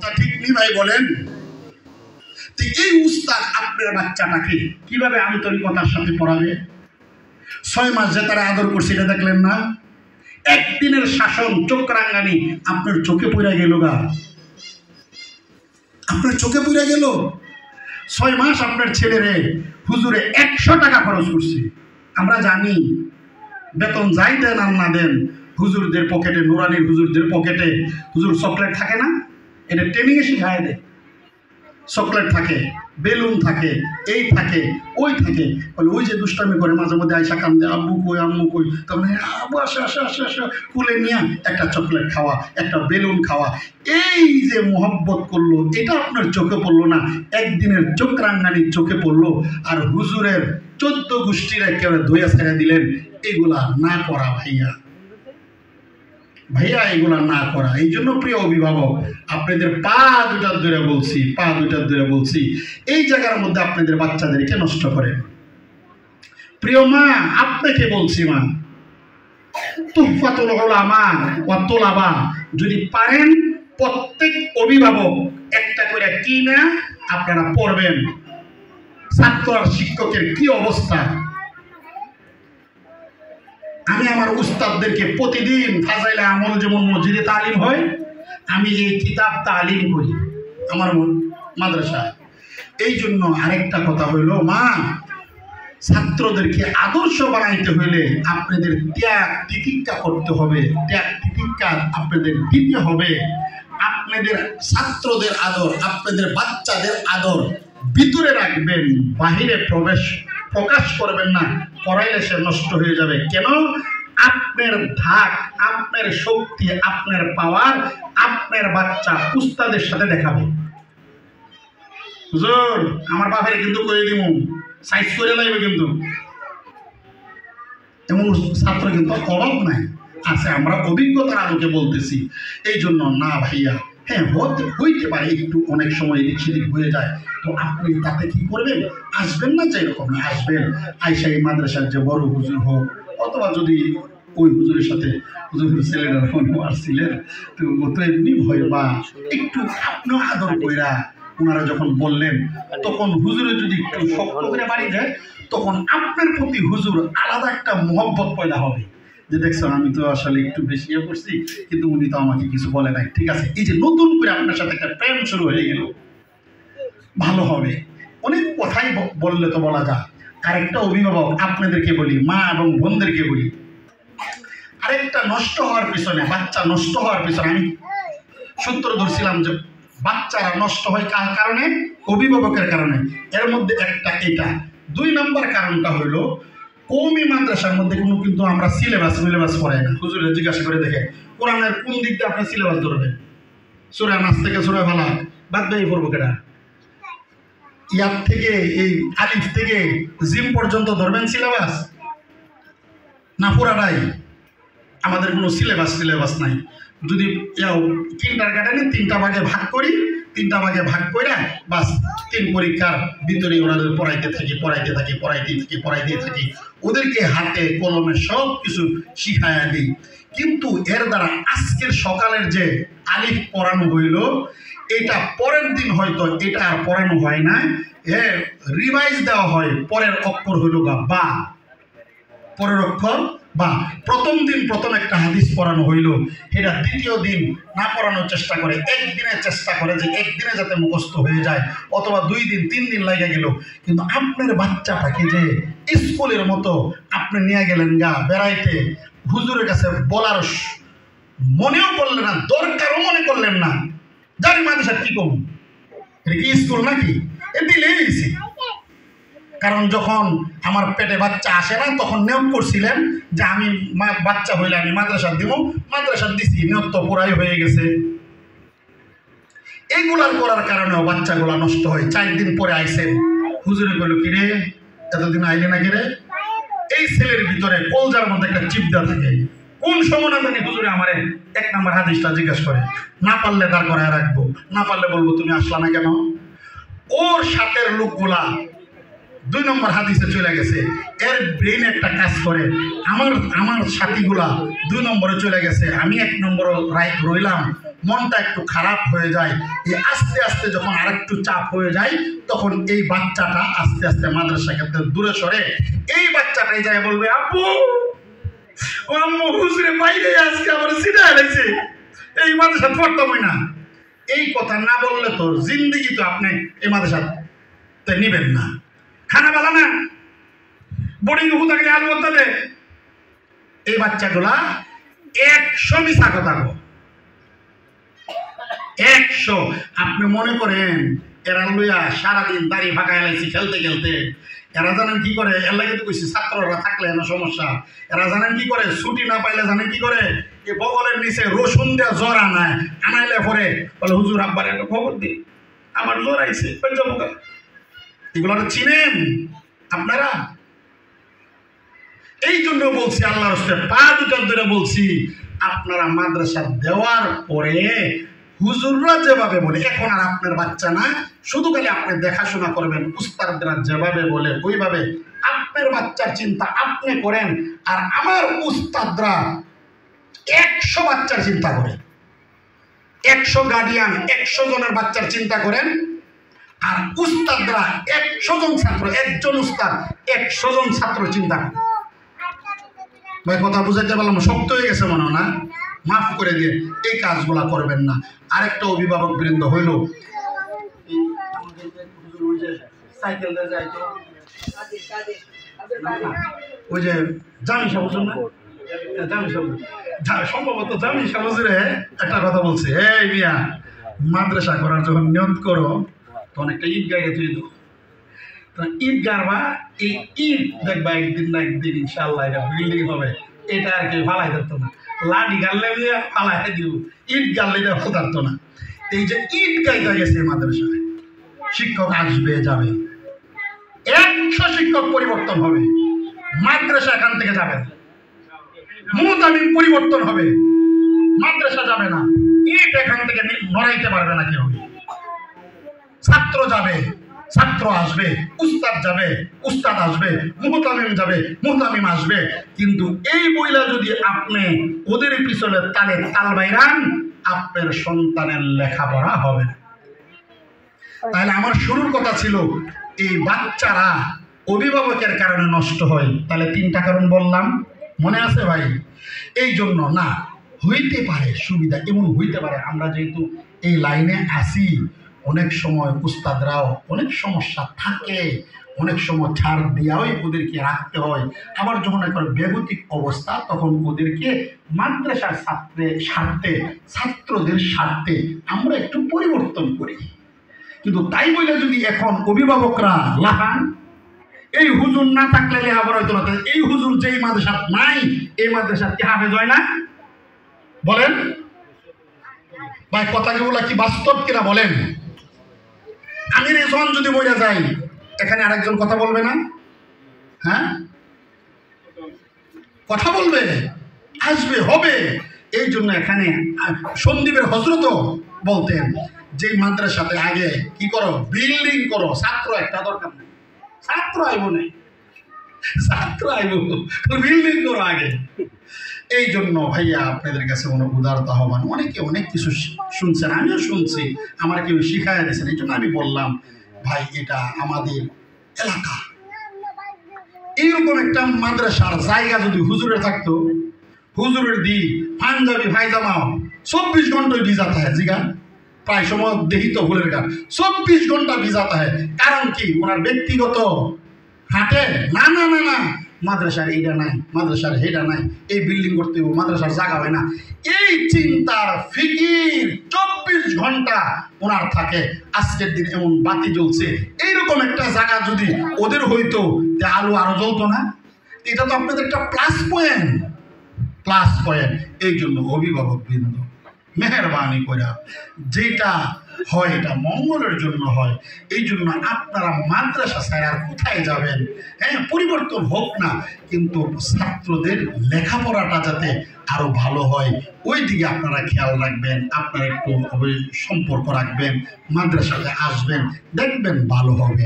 কথা ঠিক নেই ভাই বলেন? এই উস্তাদ আপনার বাচ্চাটাকে কিভাবে আন্তরিকতার সাথে পড়াবে? 6 মাস যে তারা আদর করছে এটা দেখলেন না? একদিনের শাসন চোখ রাঙ্গানি আপনার চোখে পড়ে গেল গা, আপনার চোখে পড়ে গেল। 6 মাস আপনার ছেলেরে হুজুরে 100 টাকা খরচ করছে। আমরা জানি বেতন যাই দেন আর না দেন, হুজুরদের পকেটে, নুরানির হুজুরদের পকেটে হুজুর চকলেট থাকে না? এটা ট্রেনিংয়ে শিখায় দেয়। চকলেট থাকে, বেলুন থাকে, এই থাকে, ওই থাকে। বলে ওই যে দুষ্টামি করে মাঝে মধ্যে আয়সা কান্দে, আব্বু কই আম্মু কই, তখন আব্বু আসে আসে আসে আসে কুলে নিয়ে একটা চকলেট খাওয়া, একটা বেলুন খাওয়া। এই যে মোহব্বত করলো, এটা আপনার চোখে পড়লো না, একদিনের চোখ রাঙ্গানি চোখে পড়লো। আর হুজুরের 14 গোষ্ঠীরা কেউ ধুয়ে ছেড়ে দিলেন। এগুলা না করা ভাইয়া, ভাইয়া এগুলা না করা। এই জন্য প্রিয় অভিভাবক, আপনাদের পা দুটার ধরে বলছি, এই জায়গার মধ্যে আপনাদের বাচ্চাদেরকে নষ্ট করেন। প্রিয় মা, আপনাকে বলছি মা, তুহফাতুল উলামা ওয়া তুলাবা যদি পারেন প্রত্যেক অভিভাবক একটা করে কিনা আপনারা পড়বেন। ছাত্র আর শিক্ষকের কি অবস্থা! আমি আমার উস্তাদদেরকে প্রতিদিন ফাজাইলে আমল যেমন মসজিদে তালিম হয়, আমি এই কিতাব তালিম করি আমার মাদ্রাসায়। এই জন্য আরেকটা কথা হইল, মা, ছাত্রদেরকে আদর্শ বানাইতে হইলে আপনাদের ত্যাগ তিতিক্ষা করতে হবে, ত্যাগ তিতিক্ষা আপনাদের দিতে হবে। আপনাদের ছাত্রদের আদর, আপনাদের বাচ্চাদের আদর ভিতরে রাখবেন, বাহিরে প্রকাশ করবেন না। পড়াইলে সে নষ্ট হয়ে যাবে। কেন? আপনার ধাক, আপনার শক্তি, আপনার পাওয়ার আপনার বাচ্চা উস্তাদের সাথে দেখাবে। হুজুর আমার বাপের কিন্তু করে দিব, সাইজ করে লাগবে, কিন্তু এমন ছাত্র কিন্তু অভাব নাই, আছে। আমরা অভিজ্ঞতার আলোকে বলতেছি। এই জন্য না ভাইয়া, হ্যাঁ হইতে পারে একটু অনেক সময় এদিক সেদিক হয়ে যায়, তো আপনি তাতে কি করবেন? আসবেন না, যে এরকম না, আসবেন। আইসা এই মাদ্রাসার যে বড় হুজুর হোক, অথবা যদি ওই হুজুরের সাথে হুজুরের ছেলেরা আসছিলেন, তো এমনি ভয় বা একটু আপনিও আদর কইরা ওনারা যখন বললেন, তখন হুজুরে যদি একটু শক্ত করে বাড়ি যায়, তখন আপনার প্রতি হুজুর আলাদা একটা মহব্বত পয়দা হবে, যে দেখছেন আমি তো আসলে একটু বেশি করছি, কিন্তু উনি তো আমাকে কিছু বলে নাই, ঠিক আছে। এই যে নতুন করে আপনার সাথে একটা প্রেম শুরু হয়ে গেল, ভালো হবে। অনেক কথাই বললে তো বলা যায়। আরেকটা অভিভাবক আপনাদেরকে বলি, মা এবং বোনদেরকে বলি, আরেকটা নষ্ট হওয়ার পিছনে, বাচ্চা নষ্ট হওয়ার পিছনে আমি সূত্র ধরছিলাম যে বাচ্চারা নষ্ট হয় কার কারণে? অভিভাবকের কারণে। এর মধ্যে একটা এটা। 2 নম্বর কারণটা হলো কওমি মাদ্রাসার মধ্যে কিন্তু আমরা সিলেবাস পড়াই না। হুজুরে জিজ্ঞাসা করে দেখে কোরআনের কোন দিক দিয়ে আপনি সিলেবাস ধরবেন? সূরা নাস থেকে সূরা ফালাক বাদ দিয়ে পড়বো কেডা? ইয়ার থেকে এই আলিফ থেকে জিম পর্যন্ত ধরবেন সিলেবাস? না পুরাটাই? আমাদের কোনো সিলেবাস নাই। যদি কিন্ডারগার্টেনে 3টা ভাগে ভাগ করি, 3টা ভাগে ভাগ করে বাস 3 পরীক্ষার ভিতরে ওনাদের পড়াইতে থাকি, ওদেরকে হাতে কলমে সব কিছু শিখাইয়া দিই। কিন্তু এর দ্বারা আজকের সকালের যে আলিফ পড়ানো হইল, এটা পরের দিন হয়তো এটা আর পড়ানো হয় না, রিভাইজ দেওয়া হয়। পরের অক্ষর হইল বা, পরের অক্ষর বা। প্রথম দিন প্রথম একটা হাদিস পড়ানো হইল, এটা দ্বিতীয় দিন না পড়ানোর চেষ্টা করে, একদিনের চেষ্টা করে যে একদিনে যাতে মুখস্থ হয়ে যায়, অথবা 2 দিন 3 দিন লাগে গেল। কিন্তু আপনার বাচ্চাটাকে যে স্কুলের মতো আপনি নিয়ে গেলেন গা বেড়াইতে, হুজুরের কাছে বলার মনেও করলেন না, দরকারও মনে করলেন না, জানি মাদ্রাসা কি করব, এটা কি স্কুল নাকি? এ দিলেই দিছি। কারণ যখন আমার পেটে বাচ্চা আসে না, তখন নিয়োগ করছিলেন যে আমি বাচ্চা হইলে আমি মাদ্রাসা দিব, মাদ্রাসা দিছি, নিয়োগ তো পুরাই হয়ে গেছে। এইগুলার করার কারণেও বাচ্চাগুলা নষ্ট হয়। 4 দিন পরে আইসেন, হুজুরে বলল কি রে এতদিন আইলে না রে? এই ছেলের ভিতরে কলজার মধ্যে একটা চিপদা থাকে। কোন সময় না জানি হুজুরে আমারে 1 নম্বর হাদিসটা জিজ্ঞাসা করে, না পারলে দাঁড় করায় রাখবো, না পারলে বলবো তুমি আসলা না কেন? ওর সাথের লোকগুলা 2 নম্বর হাদিসে চলে গেছে, এর ব্রেন একটা কাজ করে, আমার সাথীগুলা 2 নম্বরে চলে গেছে, আমি 1 নম্বরে রইলাম, মনটা একটু খারাপ হয়ে যায়। এই আস্তে আস্তে যখন আরেকটু চাপ হয়ে যায় তখন এই বাচ্চাটা আস্তে আস্তে মাদ্রাসা ক্ষেত্রে দূরে সরে এই বাচ্চাটাই যায় বলবে, আব্বু ও আম্মু হুজুরে বাইরে আজকে আমার সিধা হয়েছে, এই মাদ্রাসা পড়তামই না। এই কথা না বললে তো জিন্দিগি তো আপনি এই মাদ্রাসাতে নিবেন না। খানা বালা না, বোর্ডিং হুদা গেলে আলু করতে দে, এই বাচ্চাগুলা 100 মিশা কথা 100। আপনি মনে করেন এরা লইয়া সারাদিন দাড়ি ফাঁকা এলাইছি খেলতে খেলতে, এরা জানেন কি করে? এর লাগে তো কইছি ছাত্ররা থাকলে না সমস্যা। এরা জানেন কি করে? ছুটি না পাইলে জানেন কি করে? এই বগলের নিচে রসুন দেওয়া জ্বর আনায়, আনাইলে পরে বলে হুজুর আব্বার একটা খবর দিই, আমার জ্বর আইছে। এগুলো চিনেন আপনারা? এই জন্য বলছি, আল্লাহর রাস্তে পা দুটার ধরে বলছি, আপনারা মাদ্রাসা দেওয়ার পরে হুজুররা যেভাবে বলে, এখন আর আপনার বাচ্চা না, শুধু খালি আপনি দেখাশোনা করবেন, উস্তাদরা যেভাবে বলে ওইভাবে আপনার বাচ্চার চিন্তা আপনি করেন। আর আমার উস্তাদরা 100 বাচ্চার চিন্তা করে, 100 গার্ডিয়ান 100 জনের বাচ্চার চিন্তা করেন। আর উস্তাদরা 100 জন ছাত্র, একজন উস্তাদ 100 জন ছাত্র চিন্তা করে। ভাই কথা বুঝাইতে পারলাম? শক্ত হয়ে গেছে মনে হয় না? মাফ করে দিয়ে এই কাজগুলা করবেন না। আরেকটা অভিভাবক বৃন্দ হইল, ওই যে জামি সাহেব না, জামি সাহেব সম্ভবত জামি সাহেব একটা কথা বলছে, এই মিয়া মাদ্রাসা করার যখন নিয়ত করো তখন একটা ঈদ গায়ে তুই দো, ঈদ গাড়বা, এই ঈদ দেখবা একদিন না একদিন ইনশাল্লাহ এটা বিল্ডিং হবে। এটা আর কি ফালাই ধরতো না, লাঠি গাড়লে ফালাই দিব, ঈদ গাড়লে এটা ধরতো না। এই যে ঈদ গাইতে গেছে মাদ্রাসায়, শিক্ষক আসবে যাবে, 100 শিক্ষক পরিবর্তন হবে, মাদ্রাসা এখান থেকে যাবে না, মুতামিম পরিবর্তন হবে, মাদ্রাসা যাবে না, ঈদ এখান থেকে নড়াইতে পারবে না কেউ। ছাত্র যাবে, ছাত্র আসবে, উস্তাদ যাবে, উস্তাদ আসবে, মুহতামিম যাবে, মুহতামিম আসবে। কিন্তু এই বইলা যদি আপনি ওদের পিছনে তালে তাল বাইরান, আপনার সন্তানের লেখাপড়া হবে না। তাহলে আমার শুরুর কথা ছিল, এই বাচ্চারা অভিভাবকের কারণে নষ্ট হয়। তাহলে 3টা কারণ বললাম, মনে আছে ভাই? এই জন্য না, হইতে পারে সুবিধা, এমন হইতে পারে আমরা যেহেতু এই লাইনে আসি, অনেক সময় উস্তাদরাও অনেক সমস্যা থাকে, অনেক সময় ছাড় দেওয়াই ওদেরকে রাখতে হয়। আবার যখন একটা বেগতিক অবস্থা, তখন ওদেরকে মাদ্রাসার স্বার্থে, ছাত্রদের স্বার্থে আমরা একটু পরিবর্তন করি। কিন্তু তাই বলে যদি এখন অভিভাবকরা লাহান, এই হুজুর না থাকলে লেখাপড়া হইতো না, এই হুজুর যেই মাদ্রাসা নাই, এই মাদ্রাসা কি হাফেজ হয় না? বলেন ভাই, কথাগুলো কি বাস্তব কিনা বলেন? আমি রেজন যদি বইরা যাই, এখানে আরেকজন কথা বলবে না? হ্যাঁ, কথা বলবে, আসবে, হবে। এই জন্য এখানে সন্দীপের হযরত বলতেন যে মাদ্রাসাতে আগে কি করো, বিল্ডিং করো, ছাত্র একটা দরকার নেই, ছাত্র আইব নেই, ছাত্র আইব, বিল্ডিং করো আগে। এই জন্য ভাইয়া আপনাদের কাছে উদারতা আহ্বান, অনেকে অনেক কিছু শুনছেন, আমিও শুনছি, আমার কেউ শিখাই দিয়েছেন। এই জন্য আমি বললাম ভাই, এটা আমাদের এলাকা, এইরকম একটা মাদ্রাসার জায়গা যদি হুজুরের থাকতো, হুজুরের দি পাঞ্জাবি পায়জামাও 24 ঘন্টায় ভিজাতে হয়, জিগা প্রায় সময় দেখি তো ভুলের গান 24 ঘন্টা ভিজাতে হয়। কারণ কি? ওনার ব্যক্তিগত হাঁটে না, না না না, মাদ্রাসার এইটা নাই, মাদ্রাসার হেটা নাই, এই বিল্ডিং করতে হবে, মাদ্রাসার জায়গা হয় না, এই চিন্তার ফিকির 24 ঘন্টা ওনার থাকে। আজকের দিন এমন বাতি জ্বলছে, এইরকম একটা জায়গা যদি ওদের হইতো, যে আলো আরো জ্বলতো না? এটা তো আপনাদের একটা প্লাস পয়েন্ট, প্লাস পয়েন্ট। এই জন্য অভিভাবক বৃন্দ মেহরবানি করে যেটা হয়, এটা মঙ্গলের জন্য হয়। এই জন্য আপনারা মাদ্রাসা স্যার আর কোথায় যাবেন? হ্যাঁ, পরিবর্তন হোক না, কিন্তু ছাত্রদের লেখাপড়াটা যাতে আরো ভালো হয় ওই দিকে আপনারা খেয়াল রাখবেন। আপনারা একটু সম্পর্ক রাখবেন, মাদ্রাসাতে আসবেন, দেখবেন ভালো হবে।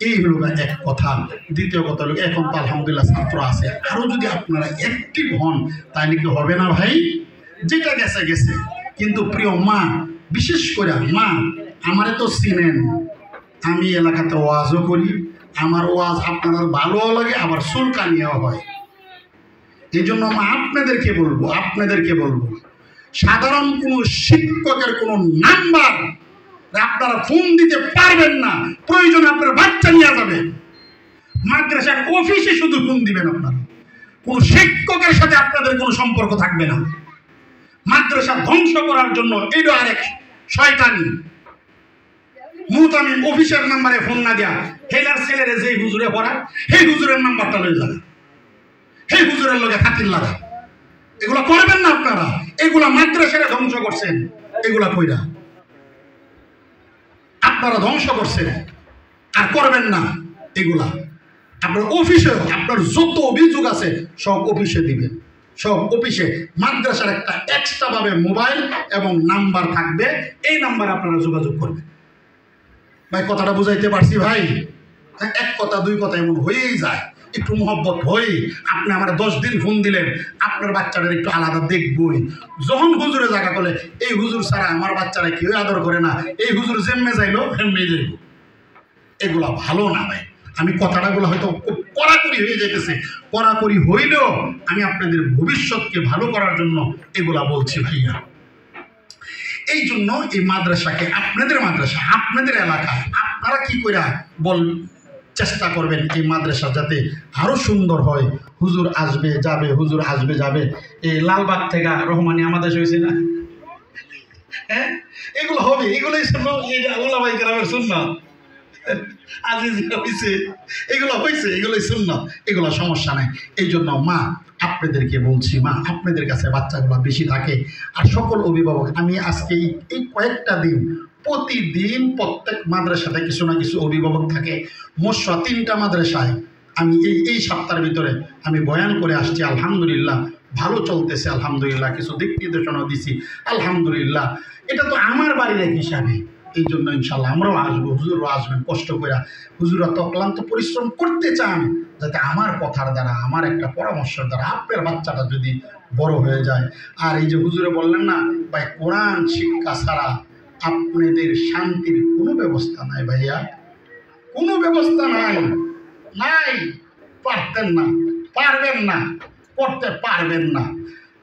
এই হলো এক কথা। দ্বিতীয় কথা হলো, এখন তো আলহামদুলিল্লাহ ছাত্র আছে, আরো যদি আপনারা অ্যাক্টিভ হন তাহলে কি হবে না ভাই? যেটা গেছে গেছে। কিন্তু প্রিয় মা, বিশেষ করে মা, আমারে তো চিনেন, আমি এলাকাতে ওয়াজও করি, আমার ওয়াজ আপনাদের ভালোও লাগে, আবার চুলকানিও হয়। এই জন্য মা আপনাদেরকে বলবো, সাধারণ কোনো শিক্ষকের কোনো নাম্বার আপনারা ফোন দিতে পারবেন না, প্রয়োজনে আপনার বাচ্চা নিয়ে যাবেন, মাদ্রাসার অফিসে শুধু ফোন দিবেন। আপনারা কোনো শিক্ষকের সাথে আপনাদের কোনো সম্পর্ক থাকবে না। মাদ্রাসা ধ্বংস করার জন্য এটা আরেক শয়তানি। মুতামিম অফিসের নাম্বারে ফোন না দেয়া, হেলার ছেলেরে যে হুজুরে পড়া সেই হুজুরের নাম্বারটা লয়ে যাবে, সেই হুজুরের লগে খাতির লাগা। এগুলা করবেন না আপনারা। এগুলা মাদ্রাসারে ধ্বংস করছেন। এগুলা কইরা আপনারা ধ্বংস করছেন, আর করবেন না এগুলা। আপনার অফিসে আপনার যত অভিযোগ আছে সব অফিসে দিবেন, সব অফিসে। মাদ্রাসার একটা এক্সট্রা ভাবে মোবাইল এবং নাম্বার থাকবে, এই নাম্বারে আপনারা যোগাযোগ করবেন। ভাই কথাটা বুঝাইতে পারছি ভাই? এক কথা দুই কথা এমন হয়েই যায়, একটু মহব্বত হই। আপনি আমার 10 দিন ফোন দিলেন, আপনার বাচ্চাটার একটু আলাদা দেখবই। যখন হুজুরে জায়গা করলে, এই হুজুর ছাড়া আমার বাচ্চারা কেউ আদর করে না, এই হুজুর যেমনে যাইলো হেমনে যাইব, এগুলা ভালো না ভাই। আমি কথাটাগুলো হয়তো খুব কড়াকড়ি হয়ে যেতেছে, কড়াকড়ি হইলেও আমি আপনাদের ভবিষ্যৎকে ভালো করার জন্য এগুলা বলছি ভাইয়া। এই জন্য এই মাদ্রাসাকে, আপনাদের মাদ্রাসা, আপনাদের এলাকায় আপনারা কি করে চেষ্টা করবেন এই মাদ্রাসা যাতে আরো সুন্দর হয়। হুজুর আসবে যাবে, হুজুর আসবে যাবে। এই লালবাগ থেকে রহমানি আমাদের হয়েছে না, হ্যাঁ, এগুলো হবে, এগুলোই শুনলো ওলামাই কেরামের সুন্নাত। এগুলো হয়েছে, এগুলোই সুন্নাত, এগুলো সমস্যা নাই। এই জন্য মা আপনাদেরকে বলছি, মা আপনাদের কাছে বাচ্চাগুলো বেশি থাকে। আর সকল অভিভাবক, আমি আজকে এই কয়েকটা দিন প্রতিদিন প্রত্যেক মাদ্রাসাতে কিছু না কিছু অভিভাবক থাকে। মোট 3টা মাদ্রাসায় আমি এই সপ্তাহের ভিতরে আমি বয়ান করে আসছি। আলহামদুলিল্লাহ ভালো চলতেছে, আলহামদুলিল্লাহ। কিছু দিক নির্দেশনা দিছি, আলহামদুলিল্লাহ। এটা তো আমার বাড়ির এক হিসাবে। এই জন্য ইনশাল্লাহ আমরাও আসবো, হুজুরও আসবেন কষ্ট করে। হুজুরা তো অক্লান্ত পরিশ্রম করতে চান যাতে আমার কথার দ্বারা, আমার একটা পরামর্শের দ্বারা আপনার বাচ্চাটা যদি বড় হয়ে যায়। আর এই যে হুজুরে বললেন না ভাই, কোরআন শিক্ষা ছাড়া আপনাদের শান্তির কোনো ব্যবস্থা নাই ভাইয়া, কোনো ব্যবস্থা নাই, নাই। পারতেন না, পারবেন না, করতে পারবেন না।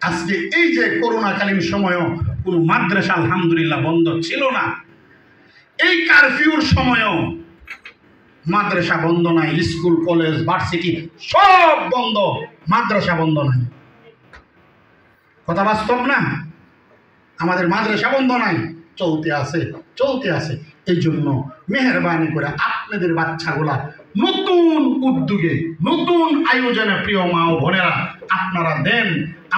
আজকে এই যে করোনাকালীন সময়ও কোনো মাদ্রাসা আলহামদুলিল্লাহ বন্ধ ছিল না। এই কারফিউর সময়ও মাদ্রাসা বন্ধ নাই, স্কুল কলেজ ভার্সিটি সব বন্ধ, মাদ্রাসা বন্ধ নাই। কথা বাস্তব না? আমাদের মাদ্রাসা বন্ধ নাই, চলতে আছে, চলতে আছে। এই জন্য মেহরবানি করে আপনাদের বাচ্চাগুলা নতুন উদ্যোগে, নতুন আয়োজনে, প্রিয় মা ও বোনেরা আপনারা দেন।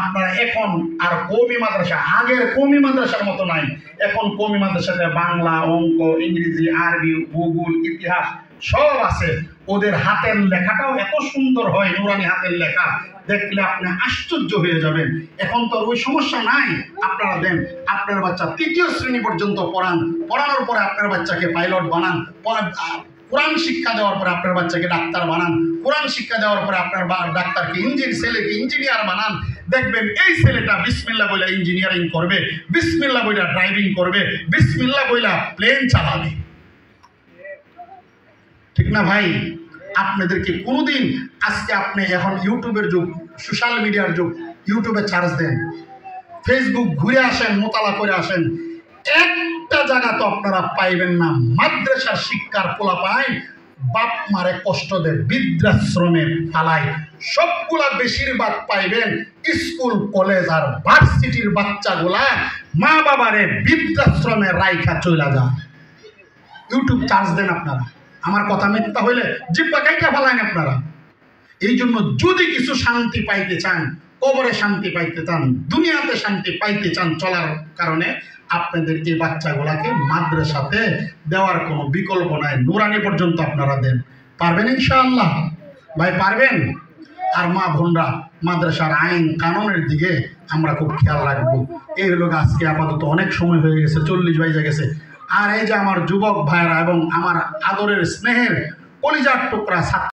আপনারা এখন আর কওমি মাদ্রাসা, আগের কওমি মাদ্রাসার মতো নাই। এখন কওমি মাদ্রাসাতে বাংলা, অঙ্ক, ইংরেজি, আরবি, ভূগোল, ইতিহাস সব আছে। ওদের হাতের লেখাটাও এত সুন্দর হয়, নুরানি হাতের লেখা, দেখলে আপনি আশ্চর্য হয়ে যাবেন। এখন তো ওই সমস্যা নাই। আপনারা দেন, আপনার বাচ্চা 3য় শ্রেণী পর্যন্ত পড়ান, পড়ানোর পরে আপনার বাচ্চাকে পাইলট বানান, কোরআন শিক্ষা দেওয়ার পরে আপনার বাচ্চাকে ডাক্তার বানান, কোরআন শিক্ষা দেওয়ার পরে আপনার ডাক্তারকে ছেলেকে ইঞ্জিনিয়ার বানান। দেখবেন এই ছেলেটা বিসমিল্লাহ বইলা ইঞ্জিনিয়ারিং করবে, বিসমিল্লাহ বইলা ড্রাইভিং করবে, বিসমিল্লাহ বইলা প্লেন চালাবে। ঠিক না ভাই? আপনাদেরকে কোনোদিন, আজকে আপনি এখন ইউটিউবের যুগ, সোশ্যাল মিডিয়ার যুগ, ইউটিউবে চার্জ দেন, ফেসবুক ঘুরে আসেন, মোতালা করে আসেন, একটা জায়গা তো আপনারা পাইবেন না মাদ্রাসার শিক্ষার পোলা পায় বাপ মারে কষ্ট দেয়, বৃদ্ধাশ্রমে ফালায়। সবগুলা বেশিরভাগ পাইবেন স্কুল কলেজ আর ভার্সিটির বাচ্চাগুলা মা বাবারে বৃদ্ধাশ্রমে রাইখা চলে যায়। ইউটিউব চার্জ দেন আপনারা, আমার কথা মিথ্যা হইলে জিব্বা কাইটা ফেলাইন আপনারা। এই জন্য যদি কিছু শান্তি পাইতে চান কবরে শান্তি পাইতে চান, দুনিয়াতে শান্তি পাইতে চান, চলার কারণে আপনাদের এই বাচ্চাগুলাকে মাদ্রাসাতে দেওয়ার কোনো বিকল্প নাই। নুরানি পর্যন্ত আপনারা দেন। পারবেন ইনশাআল্লাহ? ভাই পারবেন? আর মা বোনরা, মাদ্রাসার আইন কানুনের দিকে আমরা খুব খেয়াল রাখবো। এই হলো আজকে আপাতত অনেক সময় হয়ে গেছে, 40 বাইজে গেছে। আর এই যে আমার যুবক ভাইরা এবং আমার আদরের স্নেহের কলিজার টুকরা ছাত্র